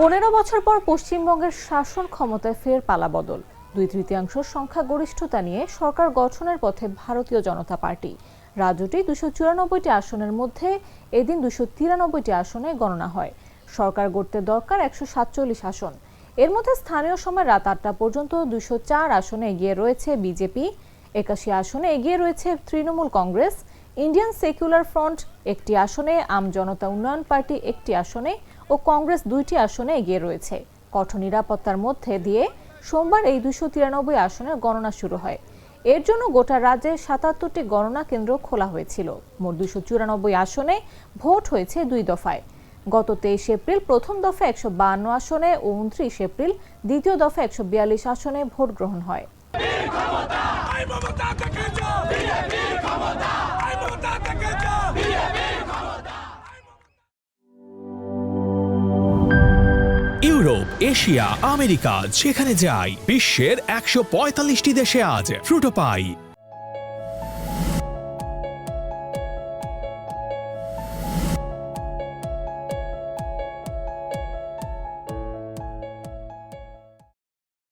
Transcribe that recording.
15 বছর পর পশ্চিমবঙ্গের শাসন ক্ষমতায় ফের পালাবদল। 2/3 সংখ্যাগরিষ্ঠতা নিয়ে সরকার গঠনের পথে ভারতীয় জনতা পার্টি। রাজ্যটি 294টি আসনের মধ্যে এদিন 293টি আসনে গণনা হয়। সরকার গড়তে দরকার 147 আসন। এর মধ্যে স্থানীয় সময় রাত 8টা পর্যন্ত 204 আসনে এগিয়ে রয়েছে বিজেপি, 81 আসনে এগিয়ে রয়েছে Trinamool Congress, Indian secular front একটি আসনে, আম জনতা উন্নয়ন পার্টি একটি আসনে ও কংগ্রেস 2টি আসনে এগিয়ে রয়েছে। কঠোর নিরাপত্তার মধ্যে দিয়ে সোমবার এই 293 আসনের গণনা শুরু হয়। এর জন্য গোটা রাজ্যে 77টি গণনা কেন্দ্র খোলা হয়েছিল। মোট 294 আসনে ভোট হয়েছে 2 দফায়। গত 23 এপ্রিল প্রথম দফায় 152 আসনে ও 29 এপ্রিল দ্বিতীয় দফায় 142 আসনে ভোট গ্রহণ হয়। ইউরোপ, এশিয়া, আমেরিকা যেখানে যাই, বিশ্বের 145টি দেশে আজ ফ্রুটো পাই।